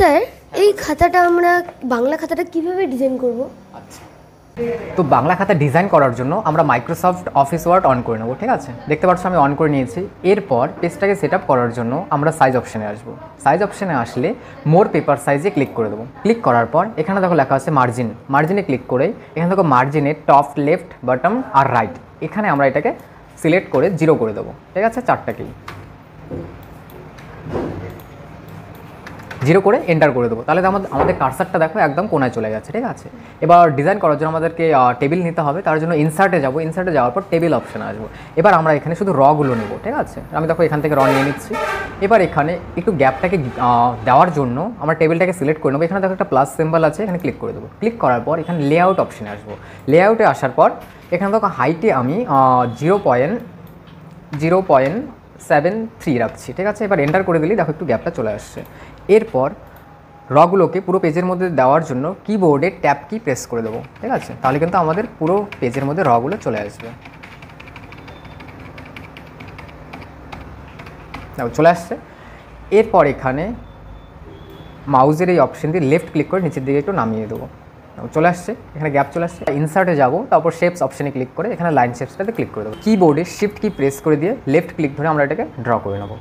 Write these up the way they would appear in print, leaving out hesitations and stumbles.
Sir এই খাতাটা আমরা বাংলা খাতাটা কিভাবে ডিজাইন করব? আচ্ছা, তো বাংলা খাতা ডিজাইন করার জন্য আমরা মাইক্রোসফট অফিস ওয়ার্ড অন করে নেব। ঠিক আছে, দেখতে পাচ্ছ আমি অন করে নিয়েছি। এরপর পেজটাকে সেট আপ করার জন্য আমরা সাইজ অপশানে আসবো। সাইজ অপশানে আসলে মোর পেপার সাইজে ক্লিক করে দেবো। ক্লিক করার পর এখানে দেখো লেখা আছে মার্জিন। মার্জিনে ক্লিক করে এখানে দেখো মার্জিনে টপ, লেফট, বটম আর রাইট, এখানে আমরা এটাকে সিলেক্ট করে 0 করে দেবো। ঠিক আছে, চারটাকেই 0 করে এন্টার করে দেবো। তাহলে আমাদের কার্সারটা দেখো একদম কোনায় চলে গেছে। ঠিক আছে, এবার ডিজাইন করার জন্য আমাদেরকে টেবিল নিতে হবে। তার জন্য ইনসার্টে যাবো। ইনসার্টে যাওয়ার পর টেবিল অপশানে আসবো। এবার আমরা এখানে শুধু রগুলো নেব। ঠিক আছে, আমি দেখো এখান থেকে র নিয়ে নিচ্ছি। এবার এখানে একটু গ্যাপটাকে দেওয়ার জন্য আমরা টেবিলটাকে সিলেক্ট করে নেবো। এখানে দেখো একটা প্লাস সিম্বল আছে, এখানে ক্লিক করে দেবো। ক্লিক করার পর এখানে লেআউট অপশানে আসবো। লেআউটে আসার পর এখানে দেখো হাইটে আমি 0.73 রাখছি। ঠিক আছে, এবার এন্টার করে দিলেই দেখো একটু গ্যাপটা চলে আসছে। এরপর রগুলোকে পুরো পেজের মধ্যে দেওয়ার জন্য কিবোর্ডে ট্যাব কি প্রেস করে দেবো। ঠিক আছে, তাহলে কিন্তু আমাদের পুরো পেজের মধ্যে রগুলো চলে আসবে। দেখো চলে আসছে। এরপর এখানে মাউজের এই অপশন দিয়ে লেফট ক্লিক করে নিচের দিকে একটু নামিয়ে দেবো। চলে আসছে, এখানে গ্যাপ চলে আসছে। ইনসার্টে যাবো, তারপর শেপস অপশানে ক্লিক করে এখানে লাইন শেপসটাতে ক্লিক করে দেবো। কিবোর্ডে শিফট কি প্রেস করে দিয়ে লেফট ক্লিক ধরে আমরা এটাকে ড্র করে নেবো।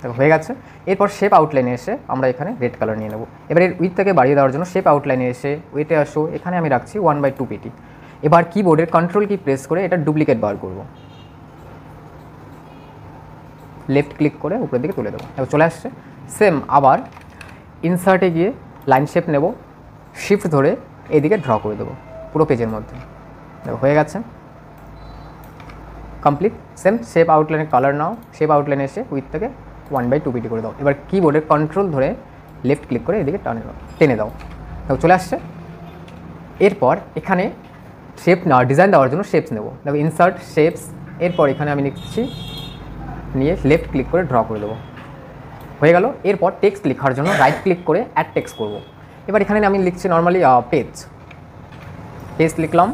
দেখো হয়ে গেছে। এরপর শেপ আউটলাইনে এসে আমরা এখানে রেড কালার নিয়ে নেবো। এবার এর উইথটাকে বাড়িয়ে দেওয়ার জন্য শেপ আউটলাইনে এসে উইথে আসো, এখানে আমি রাখছি 1/2 পিটি। এবার কিবোর্ডের কন্ট্রোল কি প্রেস করে এটা ডুপ্লিকেট বার করবো। লেফট ক্লিক করে উপরের দিকে তুলে দেবো। এবার চলে আসছে। সেম আবার ইনসার্টে গিয়ে লাইন শেপ নেব, শিফট ধরে এইদিকে ড্র করে দেবো পুরো পেজের মধ্যে। দেখো হয়ে গেছে, কমপ্লিট। সেম শেপ আউটলাইনে কালার নাও, শেপ আউটলাইনে এসে উইথটাকে 1/2 পিটি করে দাও। এবার কিবোর্ডের কন্ট্রোল ধরে লেফট ক্লিক করে এদিকে টেনে দাও। দেখো চলে আসছে। এরপর এখানে শেপ ডিজাইন দেওয়ার জন্য শেপস নেব। দেখো ইনসার্ট শেপস, এরপর এখানে আমি নিচ্ছি, নিয়ে লেফট ক্লিক করে ড্র করে দেবো। হয়ে গেল। এরপর টেক্সট লেখার জন্য রাইট ক্লিক করে অ্যাড টেক্সট করব। এবার এখানে আমি লিখছি নর্মালি পেজ লিখলাম,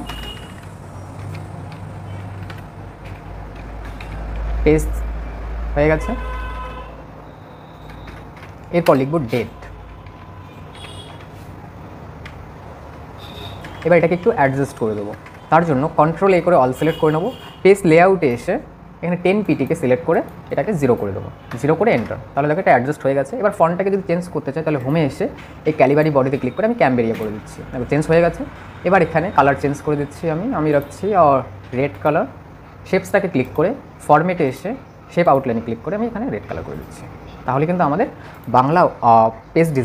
পেজ হয়ে গেছে। এরপর লিখব ডেট। এবার এটাকে একটু অ্যাডজাস্ট করে দেবো। তার জন্য কন্ট্রোল এ করে অল সিলেক্ট করে নেবো। পেজ লেআউটে এসে এখানে 10 পিটিকে সিলেক্ট করে এটাকে 0 করে দেবো। 0 করে এন্টার, তাহলে দেখো এটা অ্যাডজাস্ট হয়ে গেছে। এবার ফন্টটাকে যদি চেঞ্জ করতে চাই তাহলে হোমে এসে এই ক্যালিবারি বডিতে ক্লিক করে আমি ক্যাম্বেরিয়া করে দিচ্ছি। দেখো চেঞ্জ হয়ে গেছে। এবার এখানে কালার চেঞ্জ করে দিচ্ছি, আমি রাখছি রেড কালার। শেপসটাকে ক্লিক করে ফরম্যাটে এসে শেপ আউটলাইনে ক্লিক করে আমি এখানে রেড কালার করে দিচ্ছি। তাহলে কিন্তু আমাদের বাংলা পেজ ডিজাইন